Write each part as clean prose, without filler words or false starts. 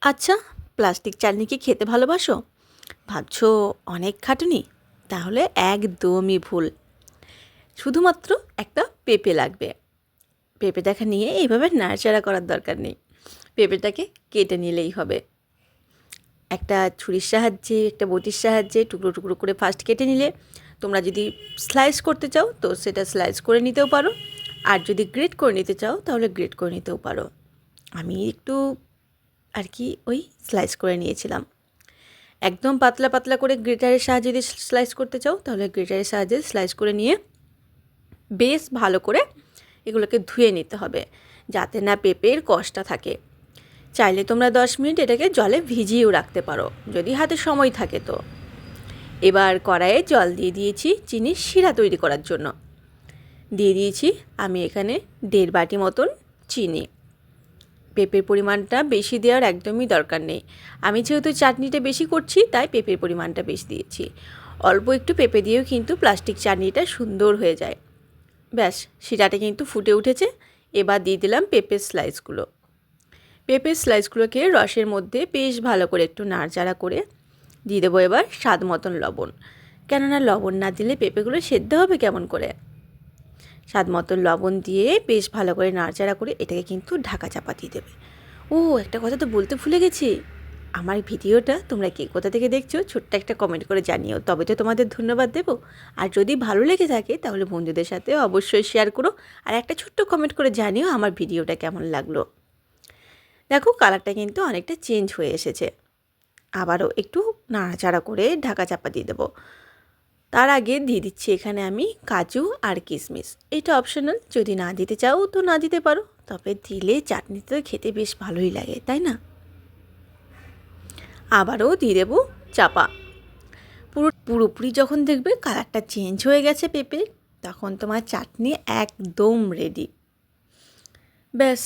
আচ্ছা, প্লাস্টিক চাটনি কি খেতে ভালোবাসো? ভাবছো অনেক খাটুনি? তাহলে একদমই ভুল। শুধুমাত্র একটা পেঁপে লাগবে। পেঁপেটাকে নিয়ে এইভাবে নাড়াচাড়া করার দরকার নেই। পেঁপেটাকে কেটে নিলেই হবে। একটা ছুরির সাহায্যে, একটা বটির সাহায্যে টুকরো টুকরো করে ফার্স্ট কেটে নিলে, তোমরা যদি স্লাইস করতে চাও তো সেটা স্লাইস করে নিতেও পারো, আর যদি গ্রেট করে নিতে চাও তাহলে গ্রেট করে নিতেও পারো। আমি একটু আর কি ওই স্লাইস করে নিয়েছিলাম। একদম পাতলা পাতলা করে গ্রেটারের সাহায্যে যদি স্লাইস করতে চাও তাহলে গ্রেটারের সাহায্যে স্লাইস করে নিয়ে বেশ ভালো করে এগুলোকে ধুয়ে নিতে হবে, যাতে না পেঁপের কষটা থাকে। চাইলে তোমরা 10 মিনিট এটাকে জলে ভিজিয়েও রাখতে পারো, যদি হাতে সময় থাকে তো। এবার কড়াইয়ে জল দিয়ে দিয়েছি চিনির শিরা তৈরি করার জন্য। দিয়ে দিয়েছি আমি এখানে 1.5 বাটি মতন চিনি। পেঁপের পরিমাণটা বেশি দেওয়ার একদমই দরকার নেই। আমি যেহেতু চাটনিটা বেশি করছি তাই পেঁপের পরিমাণটা বেশি দিয়েছি। অল্প একটু পেঁপে দিয়েও কিন্তু প্লাস্টিক চাটনিটা সুন্দর হয়ে যায়। ব্যাস, শিরাটা কিন্তু ফুটে উঠেছে। এবার দিয়ে দিলাম পেঁপের স্লাইসগুলো। পেঁপের স্লাইসগুলোকে রসের মধ্যে বেশ ভালো করে একটু নাড়াচাড়া করে দিয়ে দেবো এবার স্বাদ মতন লবণ। কেননা লবণ না দিলে পেঁপেগুলো সেদ্ধ হবে কেমন করে। স্বাদ মতন লবণ দিয়ে বেশ ভালো করে নাড়াচাড়া করে এটাকে কিন্তু ঢাকা চাপা দিয়ে দেবে। ও, একটা কথা তো বলতে ভুলে গেছি। আমার ভিডিওটা তোমরা কে কোথা থেকে দেখছো ছোট্ট একটা কমেন্ট করে জানিও, তবে তো তোমাদের ধন্যবাদ দেবো। আর যদি ভালো লেগে থাকে তাহলে বন্ধুদের সাথে অবশ্যই শেয়ার করো, আর একটা ছোট্ট কমেন্ট করে জানিও আমার ভিডিওটা কেমন লাগলো। দেখো কালারটা কিন্তু অনেকটা চেঞ্জ হয়ে এসেছে। আবারও একটু নাড়াচাড়া করে ঢাকা চাপা দিয়ে দেবো। তার আগে দিয়ে দিচ্ছি এখানে আমি কাজু আর কিশমিশ। এটা অপশনাল, যদি না দিতে চাও তো না দিতে পারো, তবে দিলে চাটনিতে খেতে বেশ ভালোই লাগে, তাই না? আবারও দিয়ে দেবো চাপা। পুরোপুরি যখন দেখবে কালারটা চেঞ্জ হয়ে গেছে পেঁপের, তখন তোমার চাটনি একদম রেডি। ব্যাস,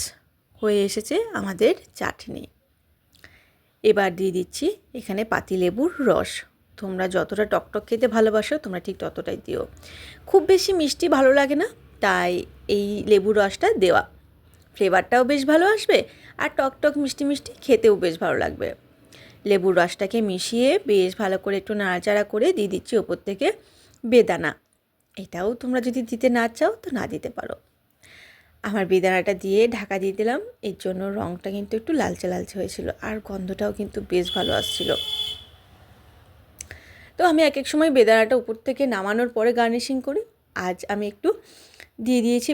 হয়ে এসেছে আমাদের চাটনি। এবার দিয়ে দিচ্ছি এখানে পাতিলেবুর রস। তোমরা যতটা টকটক খেতে ভালোবাসো তোমরা ঠিক ততটাই দিও। খুব বেশি মিষ্টি ভালো লাগে না, তাই এই লেবুর রসটা দেওয়া। ফ্লেভারটাও বেশ ভালো আসবে, আর টকটক মিষ্টি মিষ্টি খেতেও বেশ ভালো লাগবে। লেবুর রসটাকে মিশিয়ে বেশ ভালো করে একটু নাড়াচাড়া করে দিয়ে দিচ্ছি ওপর থেকে বেদানা। এটাও তোমরা যদি দিতে না চাও তো না দিতে পারো। আমার বেদানাটা দিয়ে ঢাকা দিয়ে দিলাম, এর জন্য রঙটা কিন্তু একটু লালচে লালচে হয়েছিল, আর গন্ধটাও কিন্তু বেশ ভালো আসছিল। তো আমি এক এক সময় বেদানাটা উপর থেকে নামানোর পরে গার্নিশিং করি। আজ আমি একটু দিয়ে দিয়েছি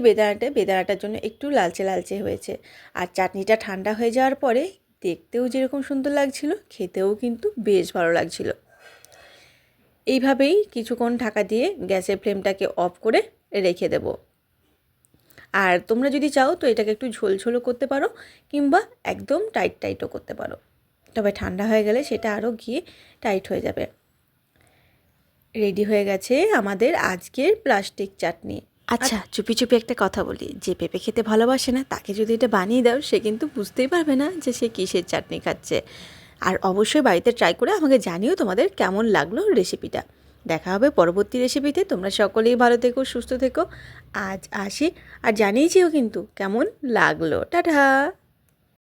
বেদানাটার জন্য একটু লালচে লালচে হয়েছে। আর চাটনিটা ঠান্ডা হয়ে যাওয়ার পরে দেখতেও যেরকম সুন্দর লাগছিল, খেতেও কিন্তু বেশ ভালো লাগছিল। এইভাবেই কিছুক্ষণ ঢাকা দিয়ে গ্যাসের ফ্লেমটাকে অফ করে রেখে দেব। আর তোমরা যদি চাও তো এটাকে একটু ঝোলঝোলও করতে পারো, কিংবা একদম টাইট টাইটও করতে পারো। তবে ঠান্ডা হয়ে গেলে সেটা আরও গিয়ে টাইট হয়ে যাবে। রেডি হয়ে গেছে আমাদের আজকের প্লাস্টিক চাটনি। আচ্ছা, চুপি চুপি একটা কথা বলি, যে পেঁপে খেতে ভালোবাসে না তাকে যদি এটা বানিয়ে দাও সে কিন্তু বুঝতেই পারবে না যে সে কিসের চাটনি খাচ্ছে। আর অবশ্যই বাড়িতে ট্রাই করে আমাকে জানিও তোমাদের কেমন লাগলো রেসিপিটা। দেখা হবে পরবর্তী রেসিপিতে। তোমরা সকলেই ভালো থেকো, সুস্থ থেকো। আজ আসি, আর জানিয়েছিও কিন্তু কেমন লাগলো। টাটা।